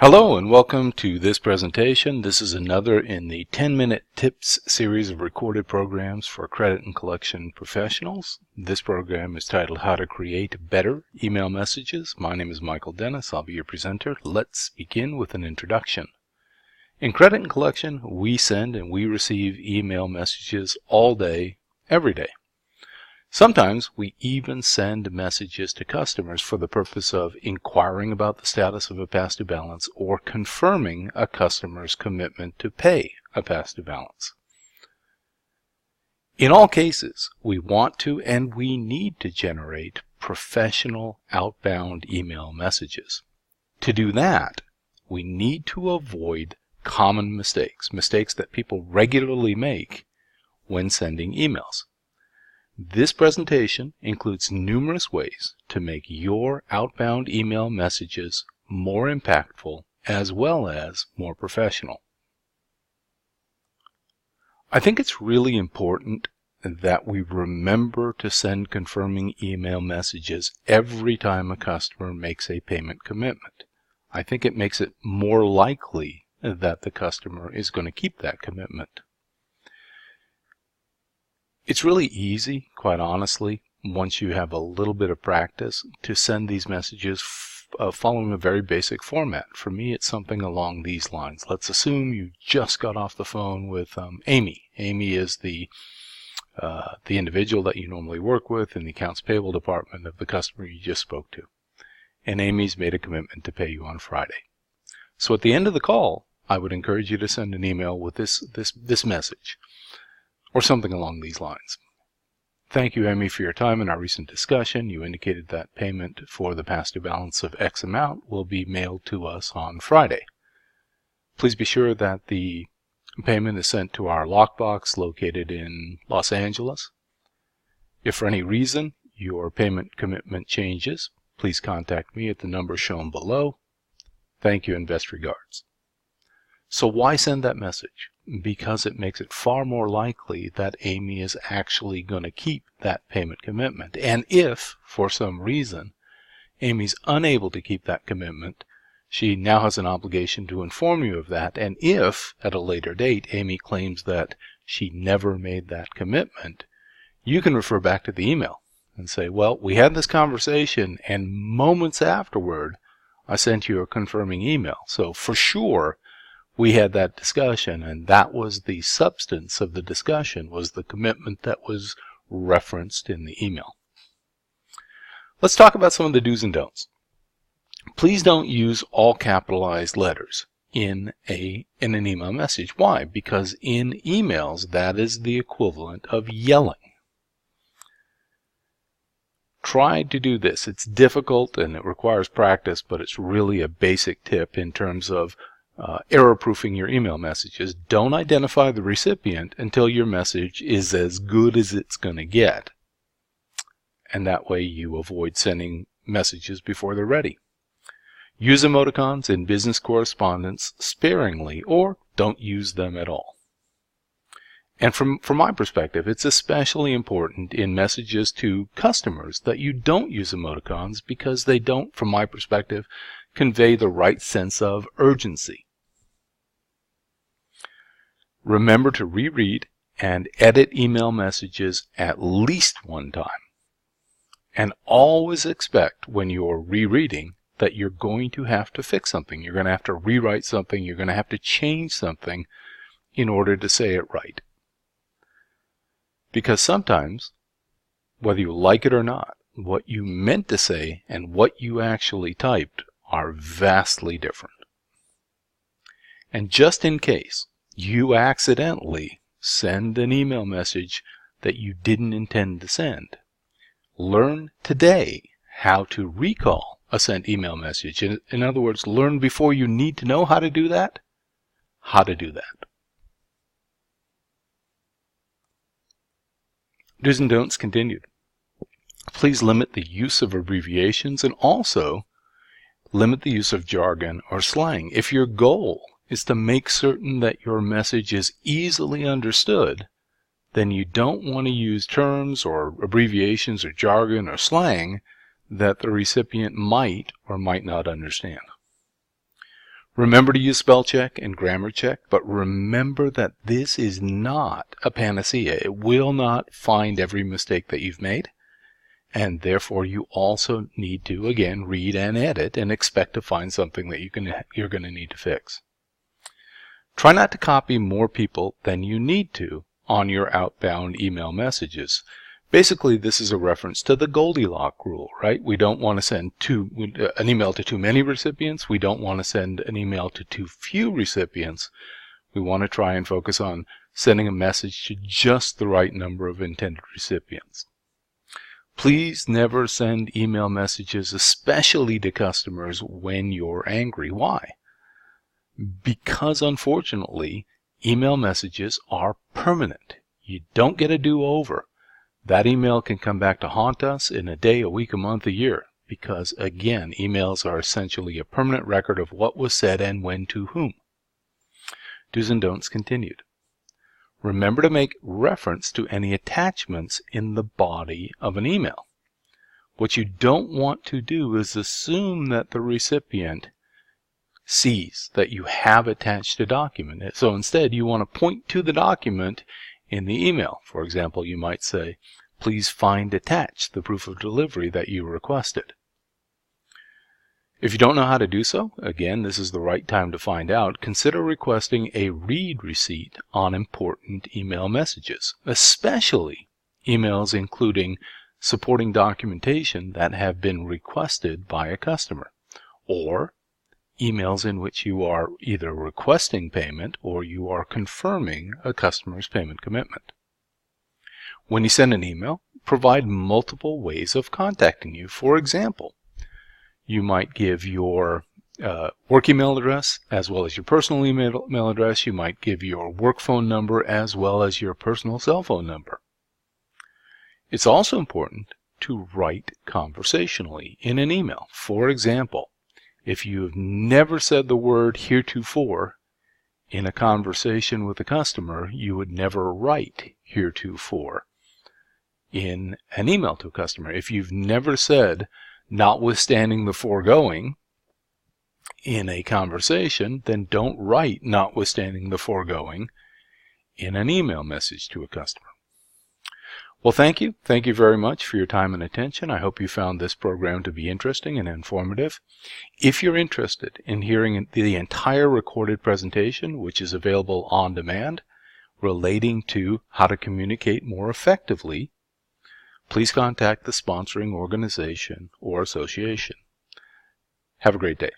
Hello and welcome to this presentation. This is another in the 10-minute tips series of recorded programs for credit and collection professionals. This program is titled How to Create Better Email Messages. My name is Michael Dennis. I'll be your presenter. Let's begin with an introduction. In credit and collection, we send and we receive email messages all day, every day. Sometimes we even send messages to customers for the purpose of inquiring about the status of a past due balance or confirming a customer's commitment to pay a past due balance. In all cases, we want to and we need to generate professional outbound email messages. To do that, we need to avoid common mistakes that people regularly make when sending emails. This presentation includes numerous ways to make your outbound email messages more impactful as well as more professional. I think it's really important that we remember to send confirming email messages every time a customer makes a payment commitment. I think it makes it more likely that the customer is going to keep that commitment. It's really easy, quite honestly, once you have a little bit of practice, to send these messages following a very basic format. For me, it's something along these lines. Let's assume you just got off the phone with Amy. Amy is the individual that you normally work with in the accounts payable department of the customer you just spoke to. And Amy's made a commitment to pay you on Friday. So at the end of the call, I would encourage you to send an email with this message, or something along these lines. Thank you, Amy, for your time in our recent discussion. You indicated that payment for the past due balance of X amount will be mailed to us on Friday. Please be sure that the payment is sent to our lockbox located in Los Angeles. If for any reason your payment commitment changes, please contact me at the number shown below. Thank you and best regards. So why send that message? Because it makes it far more likely that Amy is actually going to keep that payment commitment. And if, for some reason, Amy's unable to keep that commitment, she now has an obligation to inform you of that. And if, at a later date, Amy claims that she never made that commitment, you can refer back to the email and say, well, we had this conversation, and moments afterward, I sent you a confirming email. So for sure, we had that discussion, and that was the substance of the discussion, was the commitment that was referenced in the email. Let's talk about some of the do's and don'ts. Please don't use all capitalized letters in an email message. Why? Because in emails, that is the equivalent of yelling. Try to do this. It's difficult and it requires practice, but it's really a basic tip in terms of error-proofing your email messages. Don't identify the recipient until your message is as good as it's going to get. And that way you avoid sending messages before they're ready. Use emoticons in business correspondence sparingly, or don't use them at all. And from my perspective, it's especially important in messages to customers that you don't use emoticons, because they don't, from my perspective, convey the right sense of urgency. Remember to reread and edit email messages at least one time. And always expect when you're rereading that you're going to have to fix something. You're going to have to rewrite something. You're going to have to change something in order to say it right. Because sometimes, whether you like it or not, what you meant to say and what you actually typed are vastly different. And just in case you accidentally send an email message that you didn't intend to send, learn today how to recall a sent email message. In other words, learn before you need to know how to do that, how to do that. Do's and don'ts continued. Please limit the use of abbreviations and also limit the use of jargon or slang. If your goal is to make certain that your message is easily understood, then you don't want to use terms or abbreviations or jargon or slang that the recipient might or might not understand. Remember to use spell check and grammar check, but remember that this is not a panacea. It will not find every mistake that you've made, and therefore you also need to, again, read and edit and expect to find something that you're going to need to fix. Try not to copy more people than you need to on your outbound email messages. Basically, this is a reference to the Goldilocks rule, right? We don't want to send an email to too many recipients. We don't want to send an email to too few recipients. We want to try and focus on sending a message to just the right number of intended recipients. Please never send email messages, especially to customers, when you're angry. Why? Because unfortunately, email messages are permanent. You don't get a do-over. That email can come back to haunt us in a day, a week, a month, a year, because, again, emails are essentially a permanent record of what was said and when to whom. Do's and don'ts continued. Remember to make reference to any attachments in the body of an email. What you don't want to do is assume that the recipient sees that you have attached a document. So instead, you want to point to the document in the email. For example, you might say, please find attached the proof of delivery that you requested. If you don't know how to do so, again, this is the right time to find out. Consider requesting a read receipt on important email messages, especially emails including supporting documentation that have been requested by a customer, or emails in which you are either requesting payment or you are confirming a customer's payment commitment. When you send an email, provide multiple ways of contacting you. For example, you might give your work email address as well as your personal email address. You might give your work phone number as well as your personal cell phone number. It's also important to write conversationally in an email. For example, if you have never said the word heretofore in a conversation with a customer, you would never write heretofore in an email to a customer. If you've never said notwithstanding the foregoing in a conversation, then don't write notwithstanding the foregoing in an email message to a customer. Well, thank you. Thank you very much for your time and attention. I hope you found this program to be interesting and informative. If you're interested in hearing the entire recorded presentation, which is available on demand, relating to how to communicate more effectively, please contact the sponsoring organization or association. Have a great day.